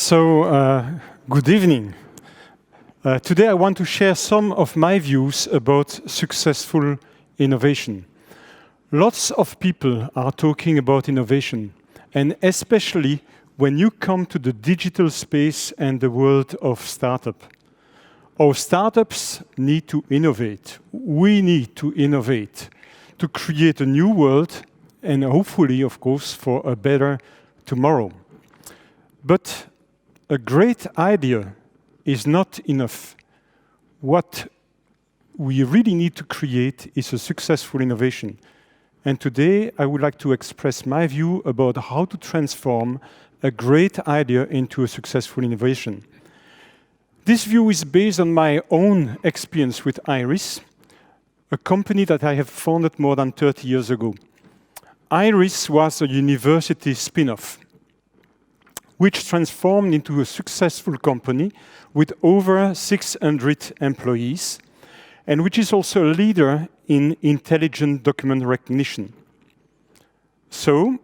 Good evening. Today I want to share some of my views about successful innovation. Lots of people are talking about innovation, and especially when you come to the digital space and the world of startup. Our startups need to innovate. We need to innovate to create a new world and hopefully, of course, for a better tomorrow. But a great idea is not enough. What we really need to create is a successful innovation. And today, I would like to express my view about how to transform a great idea into a successful innovation. This view is based on my own experience with Iris, a company that I have founded more than 30 years ago. Iris was a university spin-off, which transformed into a successful company with over 600 employees, and which is also a leader in intelligent document recognition. So,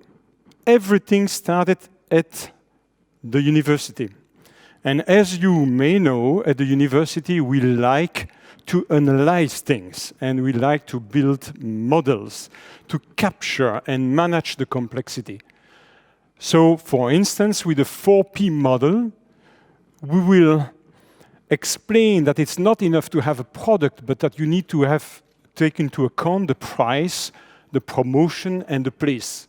everything started at the university. And as you may know, at the university, we like to analyze things, and we like to build models to capture and manage the complexity. So, for instance, with the 4P model, we will explain that it's not enough to have a product, but that you need to have take into account the price, the promotion, and the place.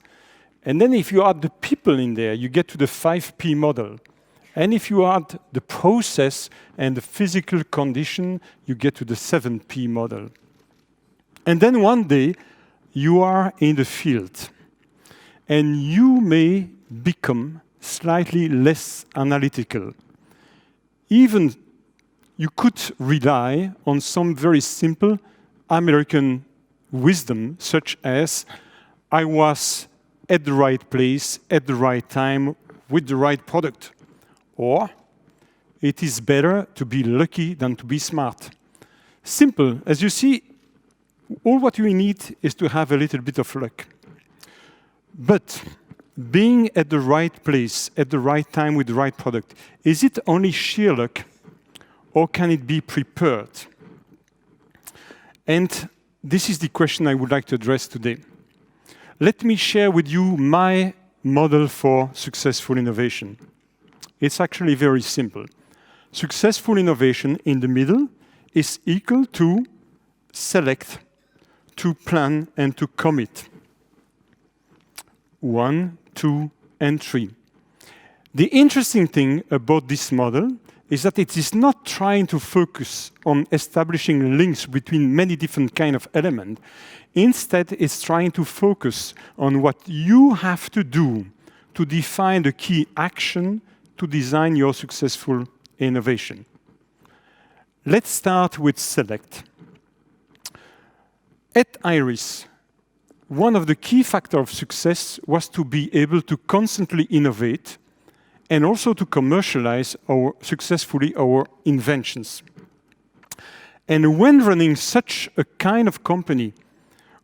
And then if you add the people in there, you get to the 5P model. And if you add the process and the physical condition, you get to the 7P model. And then one day, you are in the field. And you may become slightly less analytical. Even you could rely on some very simple American wisdom, such as, I was at the right place, at the right time, with the right product. Or, it is better to be lucky than to be smart. Simple. As you see, all what you need is to have a little bit of luck. But being at the right place, at the right time with the right product, is it only sheer luck, or can it be prepared? And this is the question I would like to address today. Let me share with you my model for successful innovation. It's actually very simple. Successful innovation in the middle is equal to select, to plan, and to commit. 1, 2, and 3. The interesting thing about this model is that it is not trying to focus on establishing links between many different kinds of elements. Instead, it's trying to focus on what you have to do to define the key action to design your successful innovation. Let's start with select. At Iris, one of the key factors of success was to be able to constantly innovate and also to commercialize successfully our inventions. And when running such a kind of company,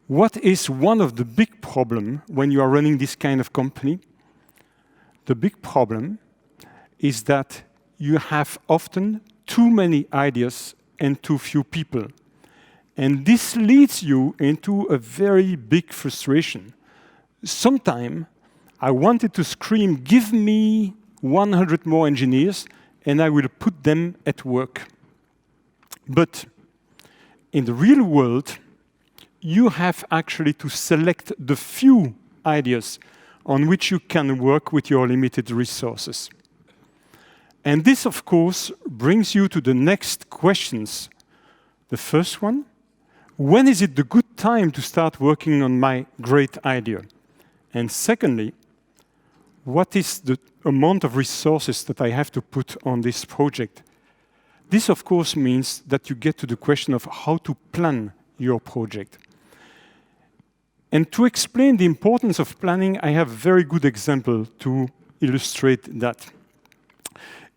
what is one of the big problems when you are running this kind of company? The big problem is that you have often too many ideas and too few people. And this leads you into a very big frustration. Sometimes I wanted to scream, give me 100 more engineers, and I will put them at work. But in the real world, you have actually to select the few ideas on which you can work with your limited resources. And this, of course, brings you to the next questions. The first one, when is it the good time to start working on my great idea? And secondly, what is the amount of resources that I have to put on this project? This, of course, means that you get to the question of how to plan your project. And to explain the importance of planning, I have a very good example to illustrate that.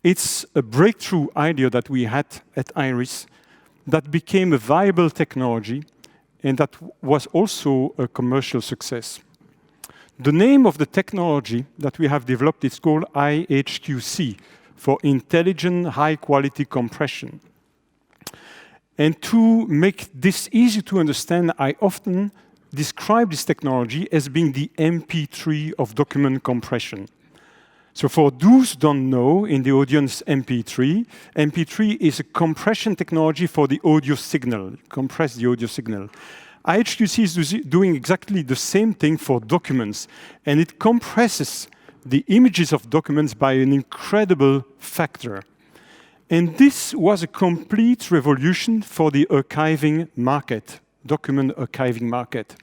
It's a breakthrough idea that we had at Iris that became a viable technology and that was also a commercial success. The name of the technology that we have developed is called IHQC, for intelligent, high-quality compression. And to make this easy to understand, I often describe this technology as being the MP3 of document compression. So for those who don't know, in the audience MP3 is a compression technology for the audio signal, compress the audio signal. IHQC is doing exactly the same thing for documents, and it compresses the images of documents by an incredible factor. And this was a complete revolution for the archiving market, document archiving market.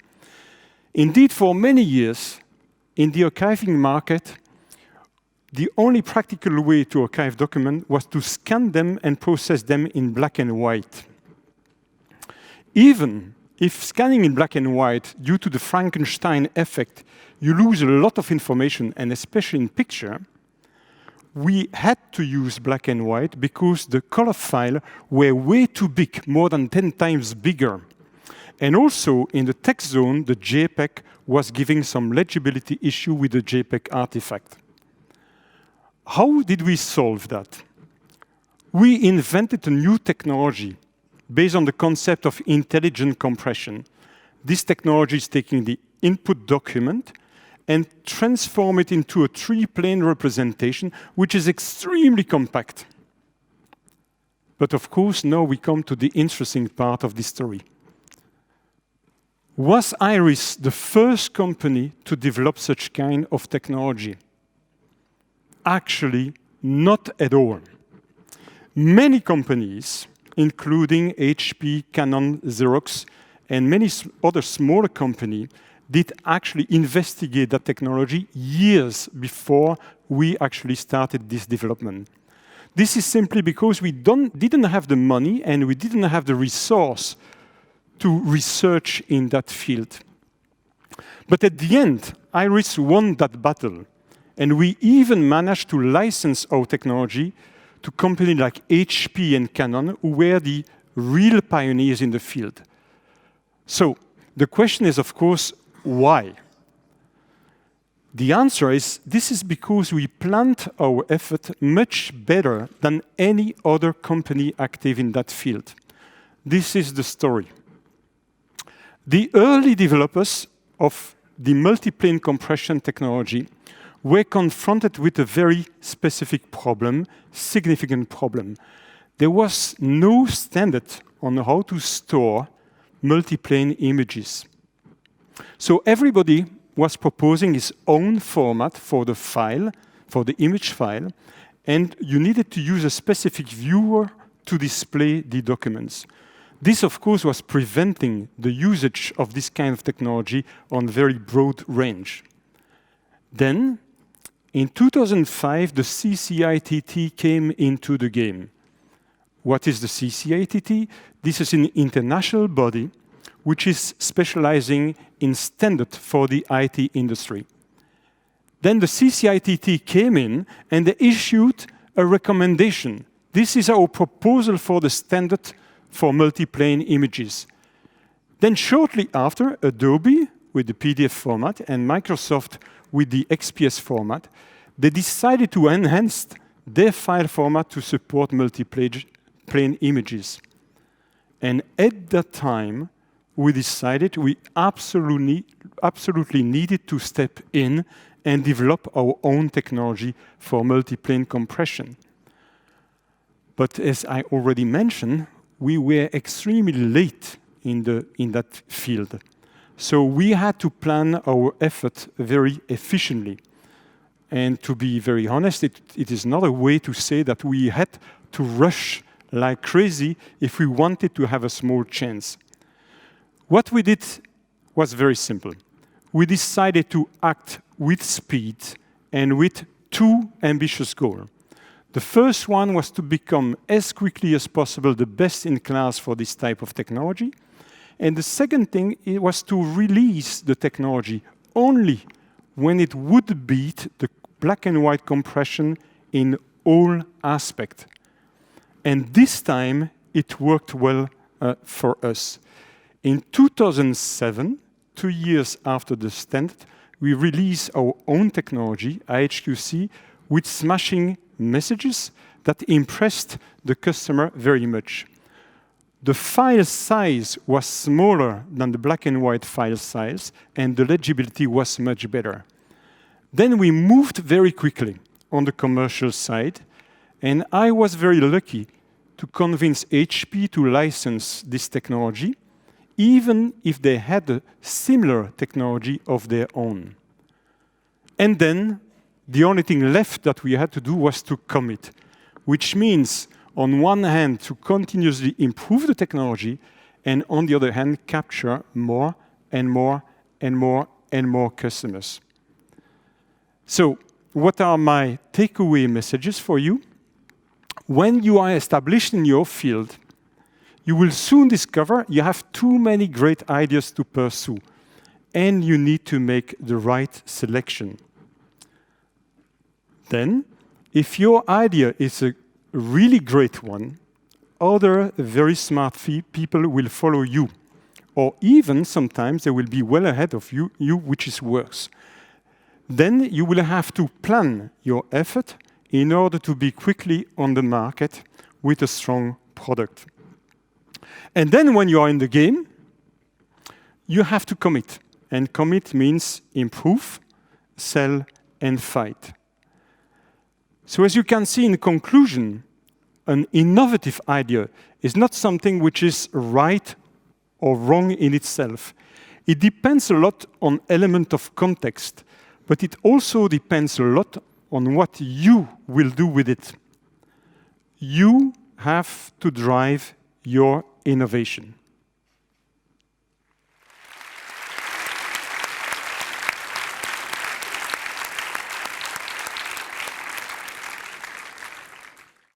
Indeed, for many years, in the archiving market, the only practical way to archive documents was to scan them and process them in black and white. Even if scanning in black and white, due to the Frankenstein effect, you lose a lot of information, and especially in picture, we had to use black and white because the color files were way too big, more than 10 times bigger. And also, in the text zone, the JPEG was giving some legibility issue with the JPEG artifact. How did we solve that? We invented a new technology based on the concept of intelligent compression. This technology is taking the input document and transform it into a three-plane representation, which is extremely compact. But of course, now we come to the interesting part of this story. Was IRIS the first company to develop such kind of technology? Actually, not at all. Many companies, including HP, Canon, Xerox, and many other smaller companies, did actually investigate that technology years before we actually started this development. This is simply because we didn't have the money and we didn't have the resource to research in that field. But at the end, IRIS won that battle. And we even managed to license our technology to companies like HP and Canon, who were the real pioneers in the field. So the question is, of course, why? The answer is, this is because we planned our effort much better than any other company active in that field. This is the story. The early developers of the multiplane compression technology were confronted with a very specific problem, significant problem. There was no standard on how to store multiplane images. So everybody was proposing his own format for the file, for the image file, and you needed to use a specific viewer to display the documents. This, of course, was preventing the usage of this kind of technology on very broad range. Then, in 2005, the CCITT came into the game. What is the CCITT? This is an international body which is specializing in standard for the IT industry. Then the CCITT came in and they issued a recommendation. This is our proposal for the standard for multiplane images. Then shortly after, Adobe with the PDF format and Microsoft with the XPS format, they decided to enhance their file format to support multiplane images. And at that time, we decided we absolutely needed to step in and develop our own technology for multiplane compression. But as I already mentioned, we were extremely late in that field. So we had to plan our effort very efficiently. And to be very honest, it is not a way to say that we had to rush like crazy if we wanted to have a small chance. What we did was very simple. We decided to act with speed and with two ambitious goals. The first one was to become as quickly as possible the best in class for this type of technology. And the second thing was to release the technology only when it would beat the black and white compression in all aspects. And this time, it worked well for us. In 2007, 2 years after the standard, we released our own technology, IHQC, with smashing messages that impressed the customer very much. The file size was smaller than the black and white file size, and the legibility was much better. Then we moved very quickly on the commercial side, and I was very lucky to convince HP to license this technology, even if they had a similar technology of their own. And then the only thing left that we had to do was to commit, which means, on one hand, to continuously improve the technology, and on the other hand, capture more and more and more and more customers. So, what are my takeaway messages for you? When you are established in your field, you will soon discover you have too many great ideas to pursue, and you need to make the right selection. Then, if your idea is a really great one, other very smart people will follow you, or even sometimes they will be well ahead of you, which is worse. Then you will have to plan your effort in order to be quickly on the market with a strong product. And then when you are in the game, you have to commit. And commit means improve, sell, and fight. So as you can see in conclusion, an innovative idea is not something which is right or wrong in itself. It depends a lot on element of context, but it also depends a lot on what you will do with it. You have to drive your innovation.